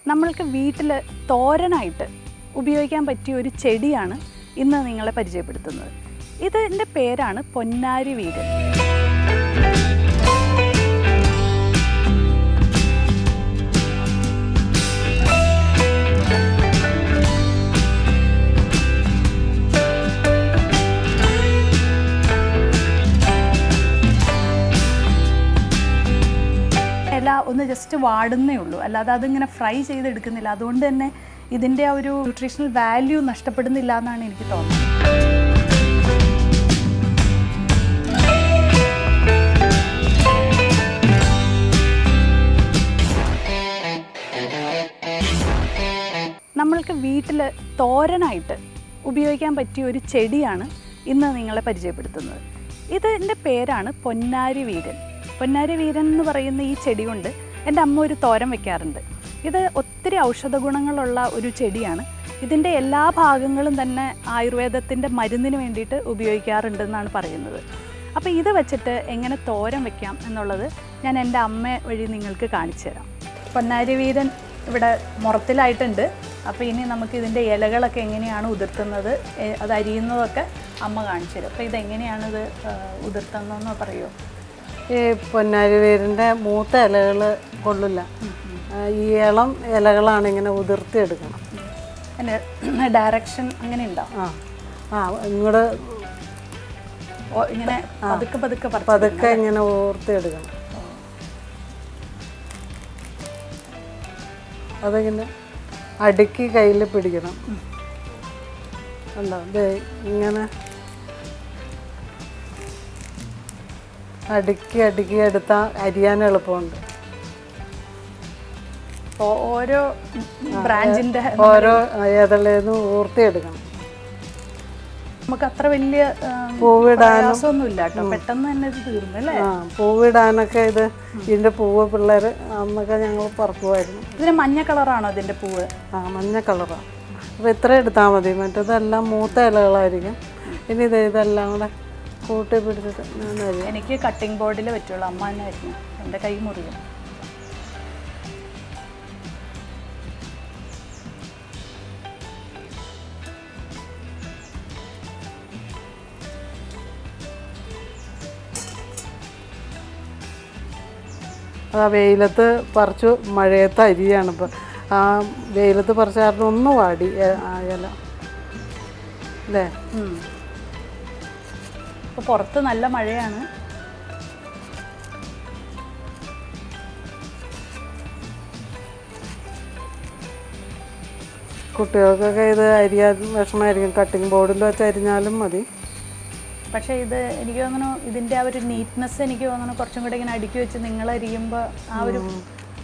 നമ്മൾക്ക് വീട്ടിൽ തോരനായിട്ട് ഉപയോഗിക്കാൻ പറ്റിയ ഒരു ചെടിയാണ് ഇന്ന് നിങ്ങളെ പരിചയപ്പെടുത്തുന്നത്. ഇതിൻ്റെ പേരാണ് പൊന്നാരി വീരൻ. ഒന്ന് ജസ്റ്റ് വാടുന്നേ ഉള്ളൂ, അല്ലാതെ അതിങ്ങനെ ഫ്രൈ ചെയ്തെടുക്കുന്നില്ല. അതുകൊണ്ട് തന്നെ ഇതിൻ്റെ ആ ഒരു ന്യൂട്രീഷണൽ വാല്യൂ നഷ്ടപ്പെടുന്നില്ല എന്നാണ് എനിക്ക് തോന്നുന്നത്. നമ്മൾക്ക് വീട്ടിൽ തോരനായിട്ട് ഉപയോഗിക്കാൻ പറ്റിയ ഒരു ചെടിയാണ് ഇന്ന് നിങ്ങളെ പരിചയപ്പെടുത്തുന്നത്. ഇതിൻ്റെ പേരാണ് പൊന്നാരി വീരൻ. പൊന്നാരി വീരൻ എന്ന് പറയുന്ന ഈ ചെടി കൊണ്ട് എൻ്റെ അമ്മ ഒരു തോരൻ വെക്കാറുണ്ട്. ഇത് ഒത്തിരി ഔഷധ ഗുണങ്ങളുള്ള ഒരു ചെടിയാണ്. ഇതിൻ്റെ എല്ലാ ഭാഗങ്ങളും തന്നെ ആയുർവേദത്തിൻ്റെ മരുന്നിന് വേണ്ടിയിട്ട് ഉപയോഗിക്കാറുണ്ടെന്നാണ് പറയുന്നത്. അപ്പോൾ ഇത് വെച്ചിട്ട് എങ്ങനെ തോരൻ വെക്കാം എന്നുള്ളത് ഞാൻ എൻ്റെ അമ്മ വഴി നിങ്ങൾക്ക് കാണിച്ചു തരാം. പൊന്നാരി വീരൻ ഇവിടെ മുറത്തിലായിട്ടുണ്ട്. അപ്പോൾ ഇനി നമുക്ക് ഇതിൻ്റെ ഇലകളൊക്കെ എങ്ങനെയാണ് ഉതിർത്തുന്നത്, അത് അരിയുന്നതൊക്കെ അമ്മ കാണിച്ചു തരും. അപ്പോൾ ഇതെങ്ങനെയാണിത് ഉതിർത്തുന്നതെന്ന് പറയുമോ? ഈ പൊന്നാരി വേരിൻ്റെ മൂത്ത ഇലകൾ കൊള്ളില്ല, ഈ ഇളം ഇലകളാണ് ഇങ്ങനെ ഉതിർത്തി എടുക്കണം. അതിൻ്റെ ഡയറക്ഷൻ അങ്ങനെ ഉണ്ടാവും. ഇങ്ങോട്ട് ഇങ്ങനെ പതുക്കെ പതുക്കെ പതുക്കെ ഇങ്ങനെ ഊർത്തി എടുക്കണം. അതിങ്ങനെ അടുക്കി കയ്യിൽ പിടിക്കണം. ഉണ്ടോ ഇങ്ങനെ അടുക്കി അടുക്കി എടുത്താൽ അരിയാൻ എളുപ്പമുണ്ട്. ഓരോ ബ്രാഞ്ചിൻ്റെ ഓരോ ഏതളേന്ന് ഊർത്തിയെടുക്കണം. നമുക്ക് അത്ര വലിയ പൂവിടാനൊന്നുമില്ല കേട്ടോ, പെട്ടെന്ന് തന്നെ ഇത് തീർന്നല്ലേ. പൂവിടാനൊക്കെ ഇതിൻ്റെ പൂവ് പിള്ളേർ അന്നൊക്കെ ഞങ്ങൾ പറക്കുമായിരുന്നു. ഇതിന് മഞ്ഞ കളറാണോ ഇതിൻ്റെ പൂവ്? മഞ്ഞ കളറാണ്. അപ്പോൾ ഇത്ര എടുത്താൽ മതി, മറ്റേതെല്ലാം മൂത്ത ഇലകളായിരിക്കും. ഇനി ഇതെല്ലാം കൂടെ കൂട്ടി പിടിച്ചിട്ട് എനിക്ക് കട്ടിംഗ് ബോർഡിൽ പറ്റുള്ളൂ, അമ്മ തന്നെ ആയിരുന്നു, എൻ്റെ കൈ മുറിയും. വെയിലത്ത് പറിച്ചു മഴയത്ത് അരിയാണ്. ഇപ്പം ആ വെയിലത്ത് പറിച്ച കാരണം ഒന്ന് വാടി ഇല അല്ലേ. ഇപ്പോൾ പുറത്ത് നല്ല മഴയാണ്. കുട്ടികൾക്കൊക്കെ ഇത് അരിയാൻ വിഷമമായിരിക്കും, കട്ടിംഗ് ബോർഡിൽ വെച്ച് അരിഞ്ഞാലും മതി. പക്ഷേ ഇത് എനിക്ക് തോന്നുന്നു ഇതിൻ്റെ ആ ഒരു നീറ്റ്നെസ് എനിക്ക് തോന്നുന്നു കുറച്ചും കൂടെ ഇങ്ങനെ അടുക്കി വെച്ച് നിങ്ങൾ അരിയുമ്പോൾ ആ ഒരു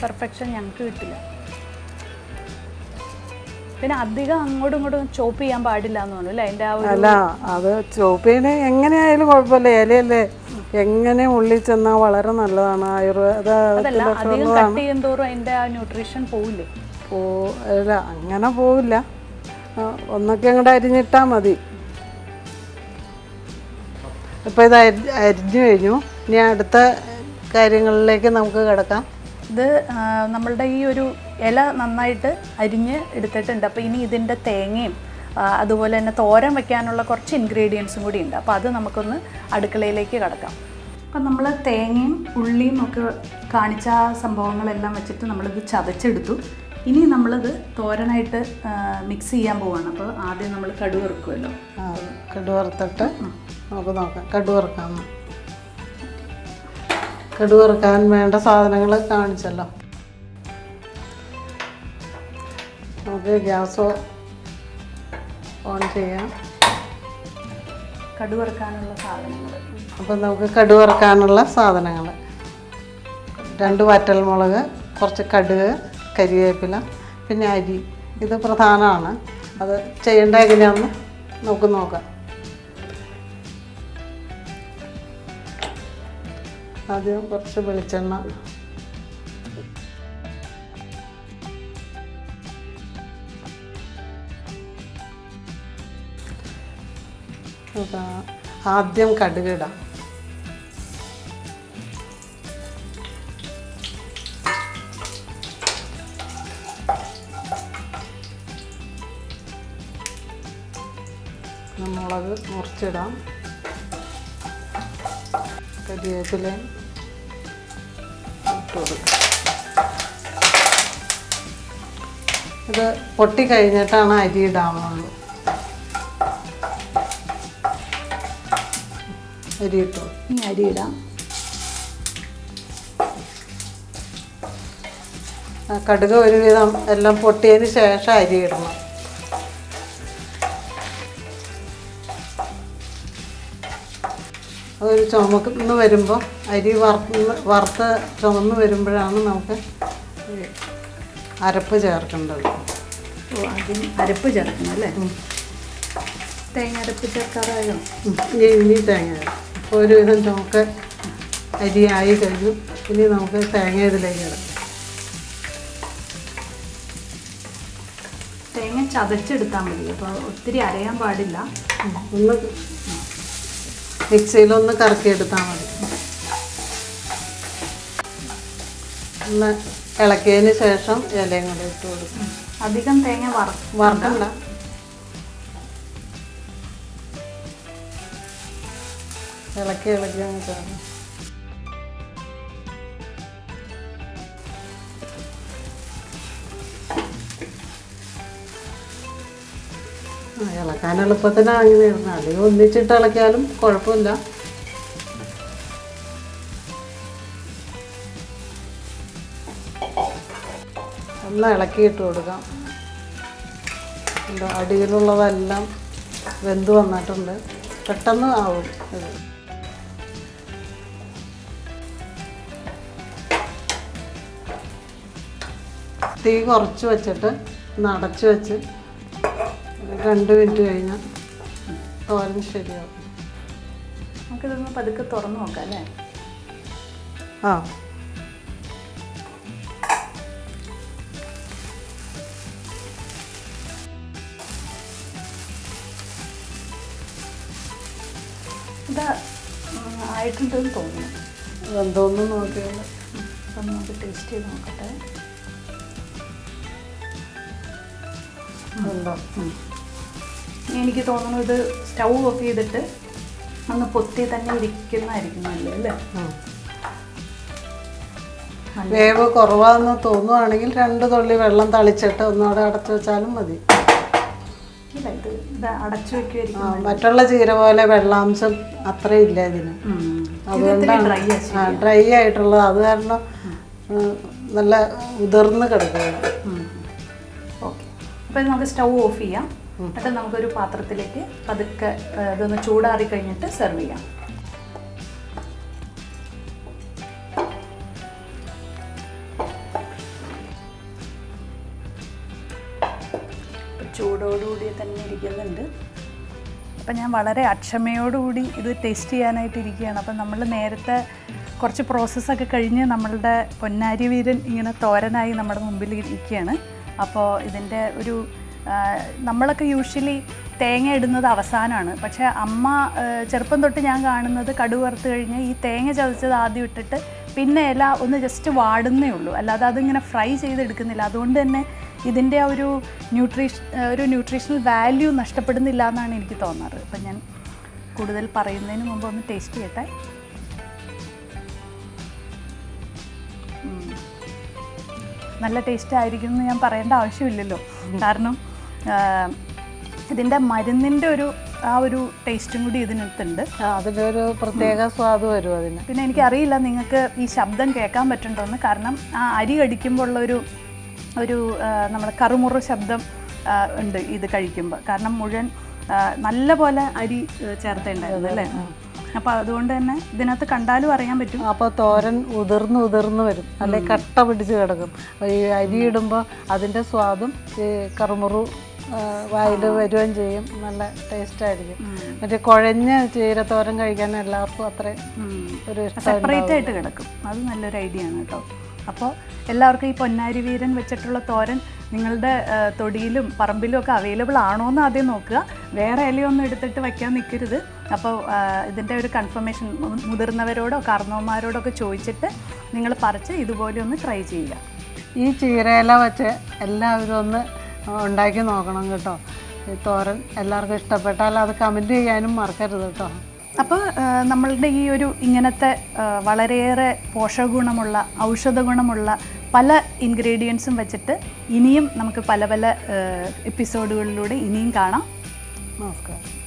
പെർഫെക്ഷൻ ഞങ്ങൾക്ക് കിട്ടില്ല. പിന്നെ അധികം അങ്ങോട്ടും ഇങ്ങോട്ടും ചോപ്പ് ചെയ്യാൻ പാടില്ല എന്ന് തോന്നുന്നു അല്ലേ അതിൻ്റെ ആ ഒരു. അല്ല, അത് ചോപ്പ് ചെയ്യണേ എങ്ങനെയായാലും കുഴപ്പമില്ല, ഇലയല്ലേ, എങ്ങനെ ഉള്ളിൽ ചെന്നാൽ വളരെ നല്ലതാണ്. ആയുർവേദ അതല്ല, അധികം കട്ട് ചെയ്യും തോറും അതിൻ്റെ ആ ന്യൂട്രീഷൻ പോവില്ലേ? അല്ല, അങ്ങനെ പോവില്ല. ഒന്നൊക്കെ അങ്ങോട്ട് അരിഞ്ഞിട്ടാൽ മതി. ഇപ്പോൾ ഇത് അരിഞ്ഞു കഴിഞ്ഞു. ഇനി അടുത്ത കാര്യങ്ങളിലേക്ക് നമുക്ക് കിടക്കാം. ഇത് നമ്മളുടെ ഈ ഒരു ഇല നന്നായിട്ട് അരിഞ്ഞ് എടുത്തിട്ടുണ്ട്. അപ്പോൾ ഇനി ഇതിൻ്റെ തേങ്ങയും അതുപോലെ തന്നെ തോരൻ വയ്ക്കാനുള്ള കുറച്ച് ഇൻഗ്രീഡിയൻസും കൂടി ഉണ്ട്. അപ്പോൾ അത് നമുക്കൊന്ന് അടുക്കളയിലേക്ക് കിടക്കാം. അപ്പം നമ്മൾ തേങ്ങയും ഉള്ളിയും ഒക്കെ കാണിച്ച സംഭവങ്ങളെല്ലാം വെച്ചിട്ട് നമ്മളിത് ചതച്ചെടുത്തു. ഇനി നമ്മളിത് തോരനായിട്ട് മിക്സ് ചെയ്യാൻ പോവാണ്. അപ്പോൾ ആദ്യം നമ്മൾ കടുക് വറുക്കുമല്ലോ. കടുക് വറുത്തിട്ട് നമുക്ക് നോക്കാം. കടുക് വറുക്കാം. കടുക് വറുക്കാൻ വേണ്ട സാധനങ്ങൾ കാണിച്ചല്ലോ. നമുക്ക് ഗ്യാസ് ഓൺ ചെയ്യാം. കടുക് വറുക്കാനുള്ള സാധനങ്ങൾ. അപ്പം നമുക്ക് കടുക് വറുക്കാനുള്ള സാധനങ്ങൾ: 2 വറ്റൽമുളക്, കുറച്ച് കടുക്, കരിവേപ്പില, പിന്നെ അരി. ഇത് പ്രധാനമാണ്. അത് ചെയ്യേണ്ട എങ്ങനെയാണെന്ന് നമുക്ക് നോക്കാം. ആദ്യം കുറച്ച് വെളിച്ചെണ്ണ, ആദ്യം കടുകിടാം. മുളക് മുറിച്ചിടാം, കരിവേപ്പിലയും ഇട്ട് കൊടുക്കാം. ഇത് പൊട്ടി കഴിഞ്ഞിട്ടാണ് അരി ഇടാവുള്ളൂ. അരി ഇട്ടു. ഈ അരി ഇടാം. കടുക് ഒരുവിധം എല്ലാം പൊട്ടിയതിന് ശേഷം അരി ഇടണം. അതൊരു ചുമന്ന് വരുമ്പോൾ അരി വറുത്ത് ചുമന്ന് വരുമ്പോഴാണ് നമുക്ക് അരപ്പ് ചേർക്കേണ്ടത്. ഓ, അതിന് അരപ്പ് ചേർക്കണം അല്ലേ? തേങ്ങ അരപ്പ് ചേർക്കാറായോ? ഇനി തേങ്ങ. ഇപ്പോൾ ഒരുവിധം ചുമക്ക് അരി ആയി കഴിഞ്ഞു. ഇനി നമുക്ക് തേങ്ങ ഇതിലേക്ക് ഇടാം. തേങ്ങ ചതച്ചെടുത്താൽ മതി, അപ്പോൾ ഒത്തിരി അരയാൻ പാടില്ല. ഒന്ന് മിക്സിയിലൊന്ന് കറക്കിയെടുത്താൽ മതി. ഒന്ന് ഇളക്കിയതിന് ശേഷം ഇലയും കൂടെ ഇട്ട് കൊടുക്കും. അധികം തേങ്ങ വറക്കണ്ട. ഇളക്കി അങ്ങ് ചേർന്ന് ഇളക്കാൻ എളുപ്പത്തിനാണ് അങ്ങനെ ഇടുന്നത്. അല്ലെങ്കിൽ ഒന്നിച്ചിട്ട് ഇളക്കിയാലും കുഴപ്പമില്ല. ഒന്ന് ഇളക്കിയിട്ട് കൊടുക്കാം. അടിയിലുള്ളതെല്ലാം വെന്ത് വന്നിട്ടുണ്ട്. പെട്ടെന്ന് ആവും ഇത്. തീ കുറച്ച് വെച്ചിട്ട് ഒന്ന് അടച്ച് വെച്ച് 2 മിനിറ്റ് കഴിഞ്ഞാൽ തോരൻ ശരിയാവും. നമുക്കിതൊന്ന് പതുക്കെ തുറന്ന് നോക്കാം അല്ലേ? ആ, ഇത് ആയിട്ടുണ്ടെന്ന് തോന്നുന്നു. എന്തോന്നും നോക്കിയാൽ അപ്പം നമുക്ക് ടേസ്റ്റ് ചെയ്ത് നോക്കട്ടെ. ഉണ്ടോ? എനിക്ക് തോന്നുന്നു ഇത് സ്റ്റൗ ഓഫ് ചെയ്തിട്ട് ഒന്ന് പൊത്തി തന്നെ ഇരിക്കുന്നതായിരിക്കും നല്ലത് അല്ലേ? വേവ് കുറവാന്ന് തോന്നുവാണെങ്കിൽ 2 തുള്ളി വെള്ളം തളിച്ചിട്ട് ഒന്നുകൂടെ അടച്ചു വെച്ചാലും മതി. ഇല്ല, ഇത് അടച്ചു വെക്കുമായിരിക്കും. മറ്റുള്ള ചീര പോലെ വെള്ളാംശം അത്രയില്ല ഇതിന്. അതുകൊണ്ടാണ് ഡ്രൈ ആയിട്ടുള്ളത്. അത് കാരണം നല്ല ഉതിർന്ന് കിടക്കുകയാണ്. ഓക്കെ, അപ്പം നമുക്ക് സ്റ്റൗ ഓഫ് ചെയ്യാം. എന്നിട്ട് നമുക്കൊരു പാത്രത്തിലേക്ക് പതുക്കെ ഇതൊന്ന് ചൂടാറി കഴിഞ്ഞിട്ട് സെർവ് ചെയ്യാം. ചൂടോടുകൂടി തന്നെ ഇരിക്കുന്നുണ്ട്. അപ്പം ഞാൻ വളരെ അക്ഷമയോടുകൂടി ഇത് ടേസ്റ്റ് ചെയ്യാനായിട്ട് ഇരിക്കുകയാണ്. അപ്പം നമ്മൾ നേരത്തെ കുറച്ച് പ്രോസസ്സൊക്കെ കഴിഞ്ഞ് നമ്മളുടെ പൊന്നാരി വീരൻ ഇങ്ങനെ തോരനായി നമ്മുടെ മുമ്പിൽ ഇരിക്കുകയാണ്. അപ്പോൾ ഇതിൻ്റെ ഒരു നമ്മളൊക്കെ യൂഷ്വലി തേങ്ങ ഇടുന്നത് അവസാനമാണ്. പക്ഷേ അമ്മ ചെറുപ്പം തൊട്ട് ഞാൻ കാണുന്നത് കടുക് വറുത്ത് കഴിഞ്ഞ് ഈ തേങ്ങ ചതച്ചത് ആദ്യം ഇട്ടിട്ട് പിന്നെ ഇല ഒന്ന് ജസ്റ്റ് വാടുന്നേ ഉള്ളൂ, അല്ലാതെ അതിങ്ങനെ ഫ്രൈ ചെയ്തെടുക്കുന്നില്ല. അതുകൊണ്ട് തന്നെ ഇതിൻ്റെ ആ ഒരു ന്യൂട്രീഷണൽ വാല്യൂ നഷ്ടപ്പെടുന്നില്ല എന്നാണ് എനിക്ക് തോന്നാറ്. അപ്പം ഞാൻ കൂടുതൽ പറയുന്നതിന് മുമ്പ് ഒന്ന് ടേസ്റ്റ് ചെയ്യട്ടെ. നല്ല ടേസ്റ്റ് ആയിരിക്കും എന്ന് ഞാൻ പറയേണ്ട ആവശ്യമില്ലല്ലോ, കാരണം ഇതിൻ്റെ മരുന്നിൻ്റെ ആ ഒരു ടേസ്റ്റും കൂടി ഇതിനകത്തുണ്ട്. അതിൻ്റെ ഒരു പ്രത്യേക സ്വാദ് വരും അതിന്. പിന്നെ എനിക്കറിയില്ല നിങ്ങൾക്ക് ഈ ശബ്ദം കേൾക്കാൻ പറ്റുന്നുണ്ടോയെന്ന്, കാരണം ആ അരി കടിക്കുമ്പോൾ ഉള്ളൊരു നമ്മുടെ കറുമുറു ശബ്ദം ഉണ്ട് ഇത് കഴിക്കുമ്പോൾ. കാരണം മുഴുവൻ നല്ല പോലെ അരി ചേർത്തേണ്ടായിരുന്നു അല്ലേ? അപ്പോൾ അതുകൊണ്ട് തന്നെ ഇതിനകത്ത് കണ്ടാലും അറിയാൻ പറ്റും. അപ്പോൾ തോരൻ ഉതിർന്ന് വരും, അല്ലെങ്കിൽ കട്ട പിടിച്ച് കിടക്കും. ഈ അരി ഇടുമ്പോൾ അതിൻ്റെ സ്വാദും ഈ കറുമുറു വായിൽ വരികയും ചെയ്യും. നല്ല ടേസ്റ്റായിരിക്കും. മറ്റേ കുഴഞ്ഞ ചീരത്തോരൻ കഴിക്കാൻ എല്ലാവർക്കും അത്രയും ഒരു സെപ്പറേറ്റ് ആയിട്ട് കിടക്കും. അത് നല്ലൊരു ഐഡിയ ആണ് കേട്ടോ. അപ്പോൾ എല്ലാവർക്കും ഈ പൊന്നാരി വീരൻ വെച്ചിട്ടുള്ള തോരൻ നിങ്ങളുടെ തൊടിയിലും പറമ്പിലും ഒക്കെ അവൈലബിൾ ആണോ എന്ന് ആദ്യം നോക്കുക. വേറെ ഇലയൊന്നും എടുത്തിട്ട് വയ്ക്കാൻ നിൽക്കരുത്. അപ്പോൾ ഇതിൻ്റെ ഒരു കൺഫർമേഷൻ മുതിർന്നവരോടോ കാർന്നവന്മാരോടോ ഒക്കെ ചോദിച്ചിട്ട് നിങ്ങൾ പറിച്ച് ഇതുപോലെ ഒന്ന് ട്രൈ ചെയ്യുക. ഈ ചീരയില വെച്ച് എല്ലാവരും ഒന്ന് ഉണ്ടാക്കി നോക്കണം കേട്ടോ. ഈ തോരൻ എല്ലാവർക്കും ഇഷ്ടപ്പെട്ടാൽ അത് കമൻറ്റ് ചെയ്യാനും മറക്കരുത് കേട്ടോ. അപ്പോൾ നമ്മളുടെ ഈ ഒരു ഇങ്ങനത്തെ വളരെയേറെ പോഷകഗുണമുള്ള ഔഷധ ഗുണമുള്ള പല ഇൻഗ്രീഡിയൻസും വെച്ചിട്ട് ഇനിയും നമുക്ക് പല പല എപ്പിസോഡുകളിലൂടെ ഇനിയും കാണാം. നമസ്കാരം.